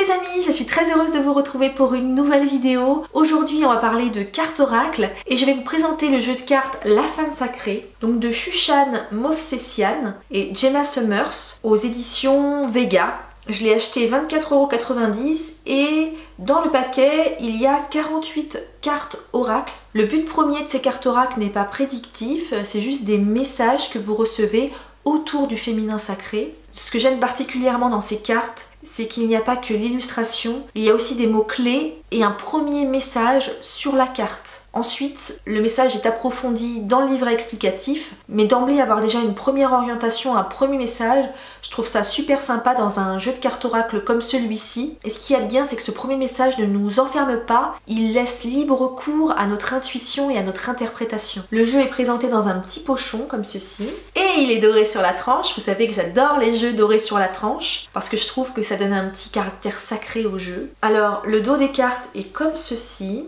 les amis, je suis très heureuse de vous retrouver pour une nouvelle vidéo. Aujourd'hui on va parler de cartes oracle et je vais vous présenter le jeu de cartes La Femme Sacrée, donc de Shushan Movsesian et Gemma Summers aux éditions Vega. Je l'ai acheté 24,90 € et dans le paquet il y a 48 cartes oracle. Le but premier de ces cartes oracle n'est pas prédictif, c'est juste des messages que vous recevez autour du féminin sacré. Ce que j'aime particulièrement dans ces cartes, c'est qu'il n'y a pas que l'illustration, il y a aussi des mots-clés et un premier message sur la carte. Ensuite, le message est approfondi dans le livret explicatif, mais d'emblée avoir déjà une première orientation, un premier message, je trouve ça super sympa dans un jeu de cartes oracle comme celui-ci. Et ce qu'il y a de bien, c'est que ce premier message ne nous enferme pas, il laisse libre cours à notre intuition et à notre interprétation. Le jeu est présenté dans un petit pochon comme ceci, et il est doré sur la tranche. Vous savez que j'adore les jeux dorés sur la tranche, parce que je trouve que ça donne un petit caractère sacré au jeu. Alors, le dos des cartes est comme ceci.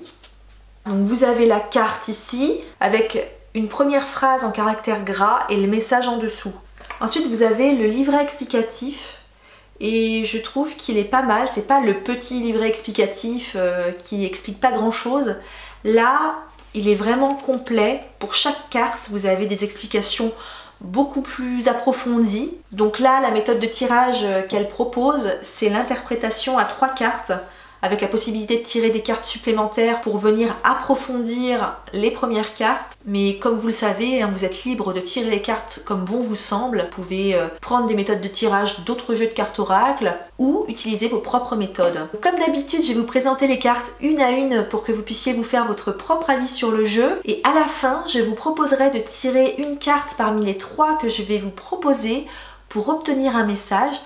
Donc vous avez la carte ici avec une première phrase en caractère gras et le message en dessous. Ensuite vous avez le livret explicatif et je trouve qu'il est pas mal. C'est pas le petit livret explicatif qui explique pas grand chose. Là il est vraiment complet. Pour chaque carte vous avez des explications beaucoup plus approfondies. Donc là la méthode de tirage qu'elle propose, c'est l'interprétation à 3 cartes, avec la possibilité de tirer des cartes supplémentaires pour venir approfondir les premières cartes. Mais comme vous le savez, vous êtes libre de tirer les cartes comme bon vous semble. Vous pouvez prendre des méthodes de tirage d'autres jeux de cartes oracle ou utiliser vos propres méthodes. Comme d'habitude, je vais vous présenter les cartes une à une pour que vous puissiez vous faire votre propre avis sur le jeu. Et à la fin, je vous proposerai de tirer une carte parmi les 3 que je vais vous proposer pour obtenir un message.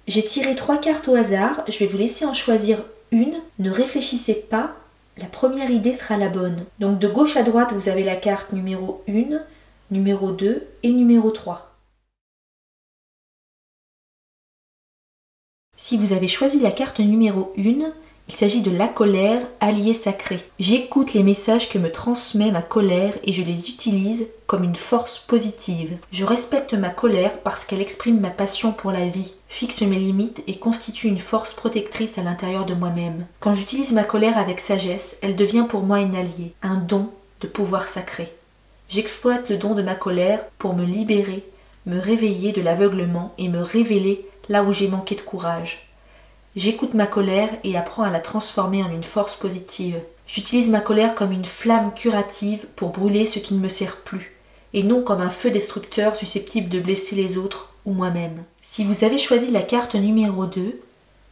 J'ai tiré 3 cartes au hasard, je vais vous laisser en choisir une. Ne réfléchissez pas, la première idée sera la bonne. Donc de gauche à droite, vous avez la carte numéro 1, numéro 2 et numéro 3. Si vous avez choisi la carte numéro 1, il s'agit de la colère, allié sacré. J'écoute les messages que me transmet ma colère et je les utilise comme une force positive. Je respecte ma colère parce qu'elle exprime ma passion pour la vie, fixe mes limites et constitue une force protectrice à l'intérieur de moi-même. Quand j'utilise ma colère avec sagesse, elle devient pour moi une alliée, un don de pouvoir sacré. J'exploite le don de ma colère pour me libérer, me réveiller de l'aveuglement et me révéler là où j'ai manqué de courage. J'écoute ma colère et apprends à la transformer en une force positive. J'utilise ma colère comme une flamme curative pour brûler ce qui ne me sert plus, et non comme un feu destructeur susceptible de blesser les autres ou moi-même. Si vous avez choisi la carte numéro 2,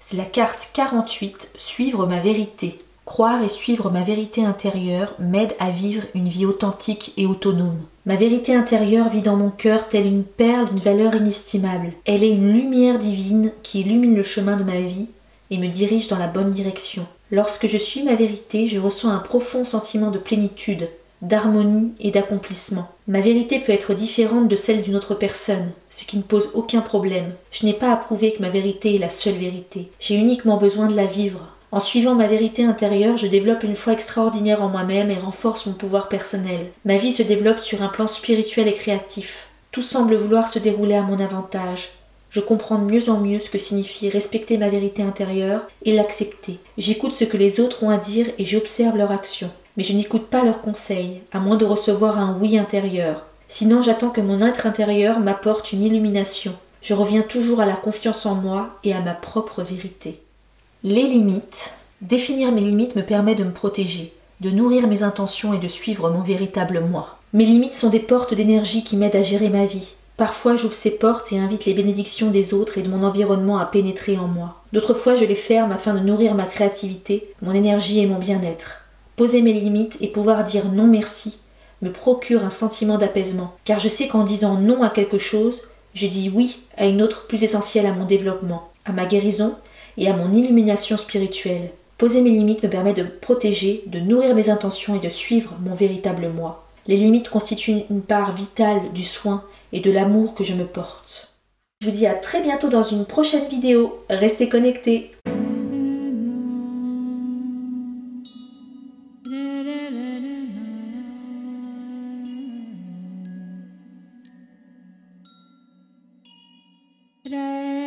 c'est la carte 48, suivre ma vérité. Croire et suivre ma vérité intérieure m'aide à vivre une vie authentique et autonome. Ma vérité intérieure vit dans mon cœur telle une perle d'une valeur inestimable. Elle est une lumière divine qui illumine le chemin de ma vie et me dirige dans la bonne direction. Lorsque je suis ma vérité, je ressens un profond sentiment de plénitude, d'harmonie et d'accomplissement. Ma vérité peut être différente de celle d'une autre personne, ce qui ne pose aucun problème. Je n'ai pas à prouver que ma vérité est la seule vérité. J'ai uniquement besoin de la vivre. En suivant ma vérité intérieure, je développe une foi extraordinaire en moi-même et renforce mon pouvoir personnel. Ma vie se développe sur un plan spirituel et créatif. Tout semble vouloir se dérouler à mon avantage. Je comprends de mieux en mieux ce que signifie respecter ma vérité intérieure et l'accepter. J'écoute ce que les autres ont à dire et j'observe leurs actions. Mais je n'écoute pas leurs conseils, à moins de recevoir un oui intérieur. Sinon, j'attends que mon être intérieur m'apporte une illumination. Je reviens toujours à la confiance en moi et à ma propre vérité. Les limites. Définir mes limites me permet de me protéger, de nourrir mes intentions et de suivre mon véritable moi. Mes limites sont des portes d'énergie qui m'aident à gérer ma vie. Parfois, j'ouvre ces portes et invite les bénédictions des autres et de mon environnement à pénétrer en moi. D'autres fois, je les ferme afin de nourrir ma créativité, mon énergie et mon bien-être. Poser mes limites et pouvoir dire non merci me procure un sentiment d'apaisement, car je sais qu'en disant non à quelque chose, je dis oui à une autre plus essentielle à mon développement, à ma guérison et à mon illumination spirituelle. Poser mes limites me permet de me protéger, de nourrir mes intentions et de suivre mon véritable moi. Les limites constituent une part vitale du soin et de l'amour que je me porte. Je vous dis à très bientôt dans une prochaine vidéo. Restez connectés. Ra